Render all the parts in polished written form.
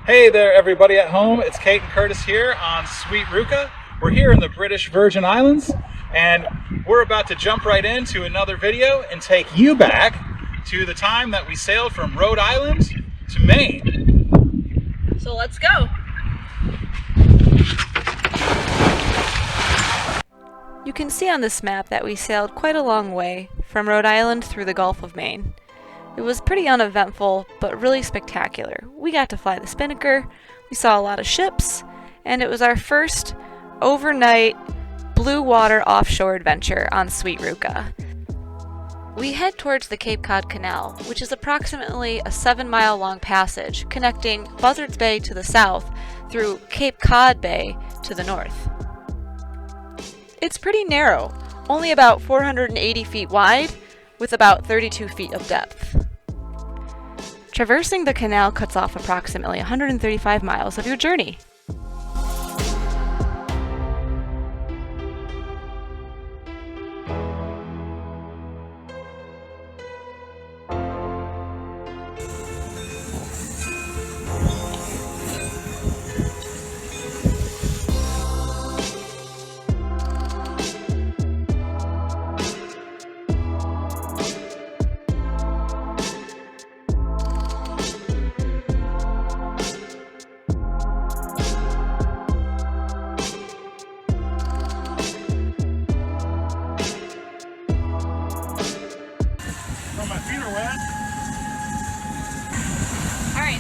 Hey there everybody at home, it's Kate and Curtis here on Sweet Ruka. We're here in the British Virgin Islands and we're about to jump right into another video and take you back to the time that we sailed from Rhode Island to Maine. So let's go! You can see on this map that we sailed quite a long way from Rhode Island through the Gulf of Maine. It was pretty uneventful, but really spectacular. We got to fly the Spinnaker, we saw a lot of ships, and it was our first overnight blue water offshore adventure on Sweet Ruka. We head towards the Cape Cod Canal, which is approximately a 7-mile long passage connecting Buzzards Bay to the south through Cape Cod Bay to the north. It's pretty narrow, only about 480 feet wide, with about 32 feet of depth. Traversing the canal cuts off approximately 135 miles of your journey.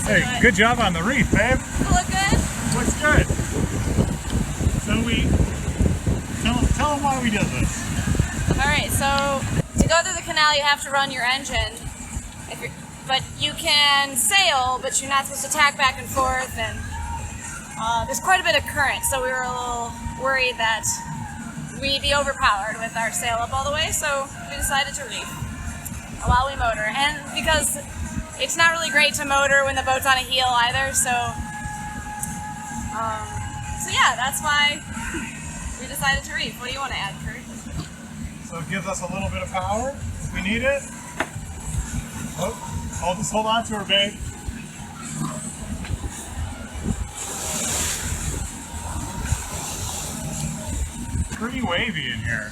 Hey, good job on the reef, babe. Look good? Looks good. So tell them why we did this. Alright, so to go through the canal you have to run your engine. But you can sail, but you're not supposed to tack back and forth, and there's quite a bit of current, so we were a little worried that we'd be overpowered with our sail up all the way, so we decided to reef while we motor. And because it's not really great to motor when the boat's on a heel either, so yeah, that's why we decided to reef. What do you want to add, Kurt? So it gives us a little bit of power if we need it. Oh, I'll just hold on to her, babe. Pretty wavy in here.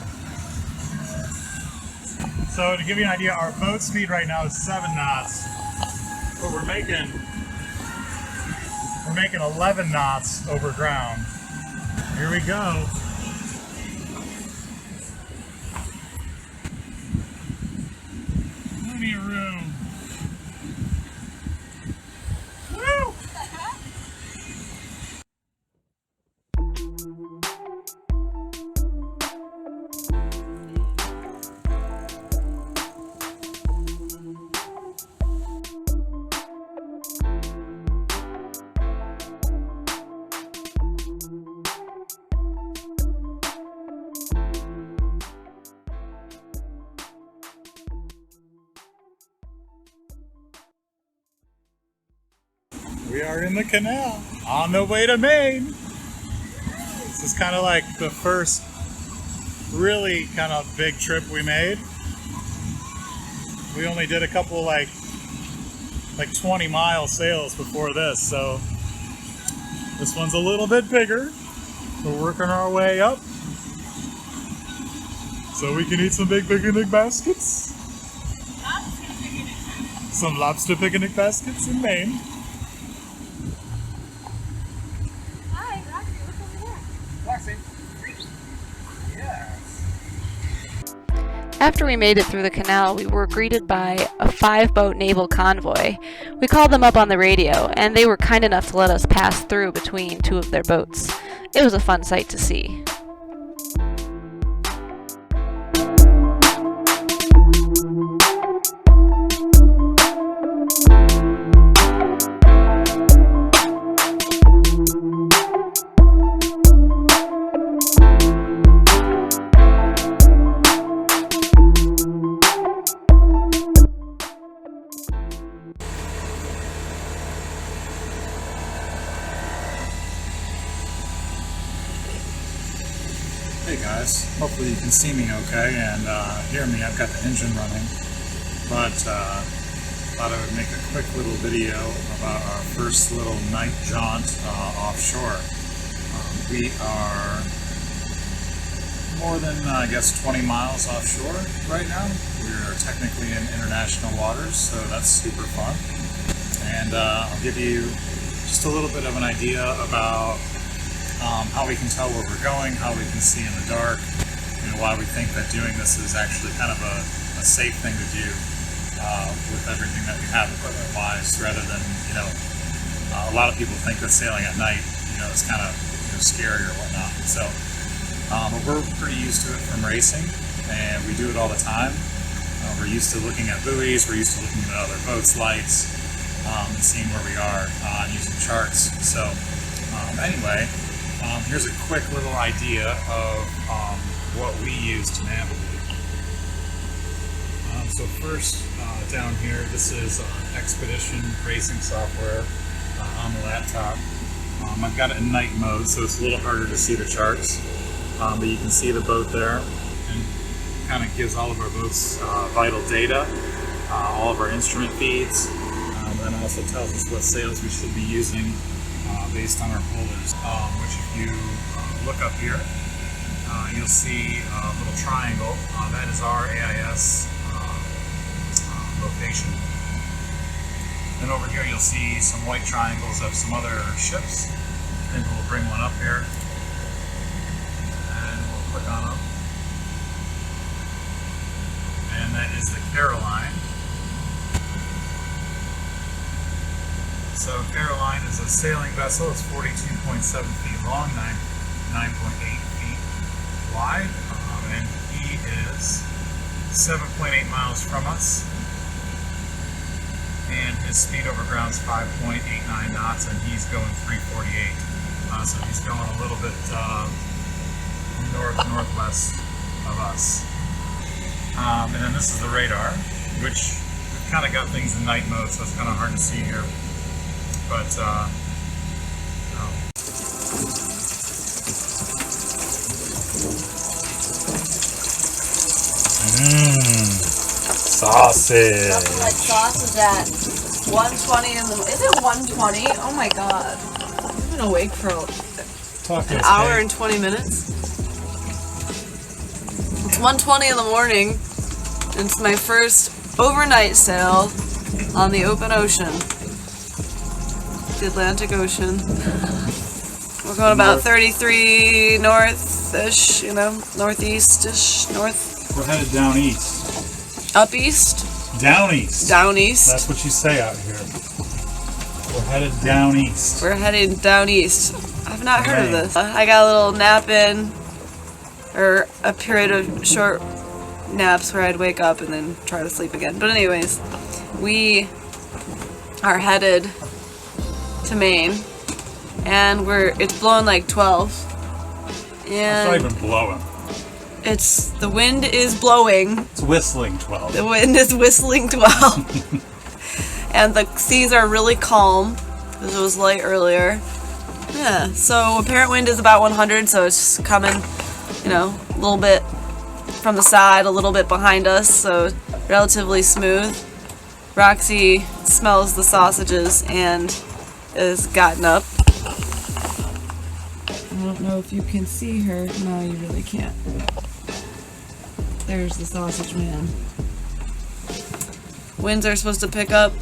So to give you an idea, our boat speed right now is 7 knots. But we're making 11 knots over ground. Here we go. Plenty of room. Woo! We are in the canal, on the way to Maine. This is kind of like the first really kind of big trip we made. We only did a couple like 20-mile sails before this, so this one's a little bit bigger. We're working our way up so we can eat some big picnic baskets. Some lobster picnic baskets in Maine. After we made it through the canal, we were greeted by a 5-boat naval convoy. We called them up on the radio, and they were kind enough to let us pass through between 2 of their boats. It was a fun sight to see. Hey guys, hopefully you can see me okay and hear me. I've got the engine running, but Thought I would make a quick little video about our first little night jaunt offshore. We are more than, I guess, 20 miles offshore right now. We are technically in international waters, so that's super fun. And I'll give you just a little bit of an idea about how we can tell where we're going, how we can see in the dark, why we think that doing this is actually kind of a safe thing to do with everything that we have equipment-wise, rather than, a lot of people think that sailing at night, is kind of scary or whatnot. So, but we're pretty used to it from racing, and we do it all the time. We're used to looking at buoys, we're used to looking at other boats' lights, and seeing where we are, using charts. So, anyway, here's a quick little idea of what we use to navigate. So first, down here, this is Expedition racing software on the laptop. I've got it in night mode, so it's a little harder to see the charts, but you can see the boat there, and kind of gives all of our boats vital data, all of our instrument feeds, and also tells us what sails we should be using based on our polders, which if you look up here, you'll see a little triangle. That is our AIS location. Then over here you'll see some white triangles of some other ships. I think we'll bring one up here, and we'll click on them. And that is the Caroline. So Caroline is a sailing vessel. It's 42.7 feet long, 9.8 feet wide, and he is 7.8 miles from us. And his speed over ground is 5.89 knots, and he's going 348. So he's going a little bit northwest of us. And then this is the radar, which we've kind of got things in night mode, so it's kind of hard to see here. But sausage. Nothing like sausage at 1:20 in the. Is it 1:20? Oh my god! I've been awake for an hour and 20 minutes. It's 1:20 in the morning. And it's my first overnight sail on the open ocean, the Atlantic Ocean. We're going about 33 north-ish, northeast-ish, north. We're headed down east. Up east? Down east. Down east. That's what you say out here. We're headed down east. We're heading down east. I've not heard of this. I got a little nap in, or a period of short naps where I'd wake up and then try to sleep again. But anyways, we are headed to Maine, and it's blowing like 12. And it's not even blowing. The wind is blowing. It's whistling 12. The wind is whistling 12. And the seas are really calm, because it was light earlier. Yeah, so apparent wind is about 100, so it's just coming, a little bit from the side, a little bit behind us, so relatively smooth. Roxy smells the sausages and has gotten up. I don't know if you can see her. No, you really can't. There's the sausage man. Winds are supposed to pick up,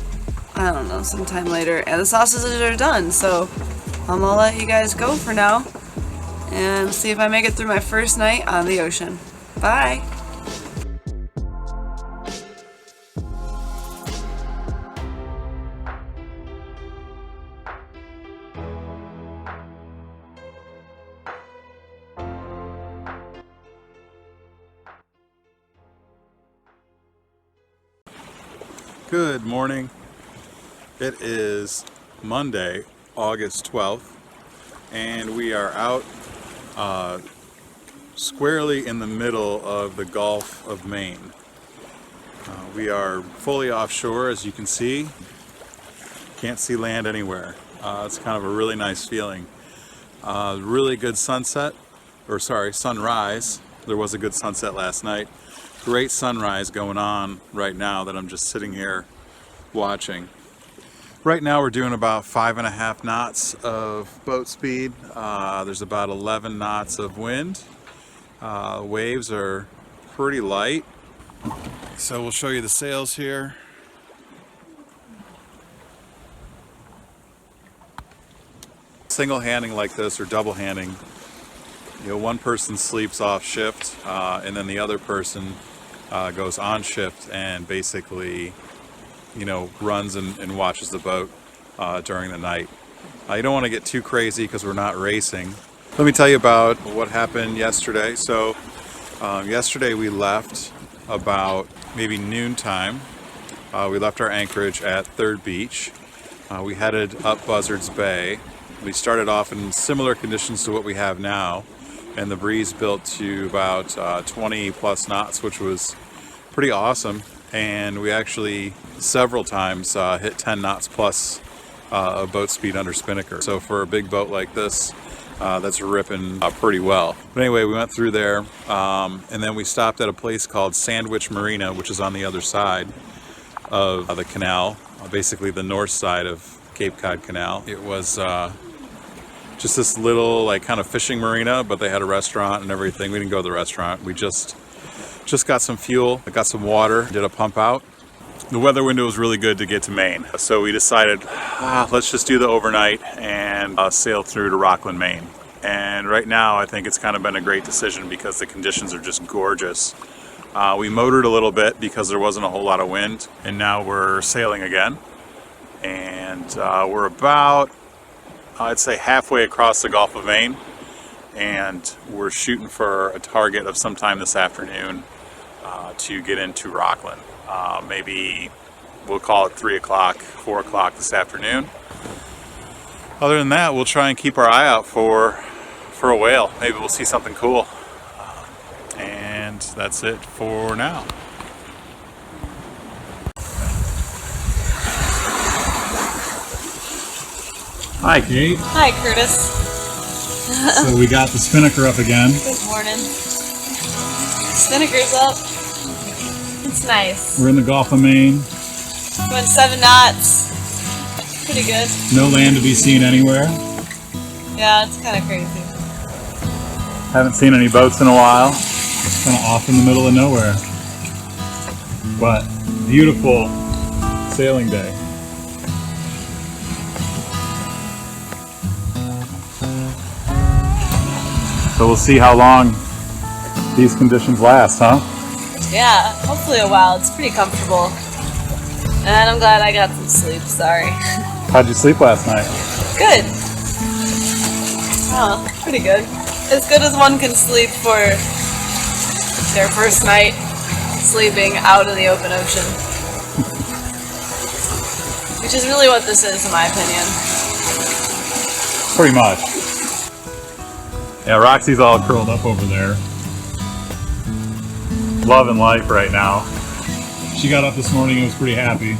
I don't know, sometime later. And the sausages are done, so I'm gonna let you guys go for now and see if I make it through my first night on the ocean. Bye! Good morning. It is Monday, August 12th, and we are out squarely in the middle of the Gulf of Maine. We are fully offshore, as you can see. Can't see land anywhere. It's kind of a really nice feeling. Really good sunrise. There was a good sunset last night. Great sunrise going on right now that I'm just sitting here watching. Right now we're doing about 5.5 knots of boat speed. There's about 11 knots of wind. Waves are pretty light. So we'll show you the sails here. Single handing like this or double handing, you know, one person sleeps off shift and then the other person goes on shift and basically, you know, runs and watches the boat during the night. You don't want to get too crazy because we're not racing. Let me tell you about what happened yesterday. So yesterday we left about maybe noontime. We left our anchorage at 3rd Beach. We headed up Buzzards Bay. We started off in similar conditions to what we have now, and the breeze built to about 20 plus knots, which was pretty awesome. And we actually several times hit 10 knots plus of boat speed under spinnaker. So for a big boat like this, that's ripping pretty well. But anyway, we went through there, and then we stopped at a place called Sandwich Marina, which is on the other side of the canal, basically the north side of Cape Cod Canal. It was just this little like kind of fishing marina, but they had a restaurant and everything. We didn't go to the restaurant. We just got some fuel, got some water, did a pump out. The weather window was really good to get to Maine. So we decided, let's just do the overnight and sail through to Rockland, Maine. And right now I think it's kind of been a great decision because the conditions are just gorgeous. We motored a little bit because there wasn't a whole lot of wind, and now we're sailing again. And we're about, I'd say, halfway across the Gulf of Maine, and we're shooting for a target of sometime this afternoon to get into Rockland. Maybe we'll call it 3 o'clock, 4 o'clock this afternoon. Other than that, we'll try and keep our eye out for a whale. Maybe we'll see something cool. And that's it for now. Hi, Kate. Hi, Curtis. So we got the spinnaker up again. Good morning. Spinnaker's up. It's nice. We're in the Gulf of Maine. Going 7 knots. Pretty good. No land to be seen anywhere. Yeah, it's kind of crazy. Haven't seen any boats in a while. Kind of off in the middle of nowhere. But beautiful sailing day. So we'll see how long these conditions last, huh? Yeah, hopefully a while. It's pretty comfortable. And I'm glad I got some sleep, sorry. How'd you sleep last night? Good. Oh, pretty good. As good as one can sleep for their first night sleeping out of the open ocean. Which is really what this is, in my opinion. Pretty much. Yeah, Roxy's all curled up over there. Loving life right now. She got up this morning and was pretty happy.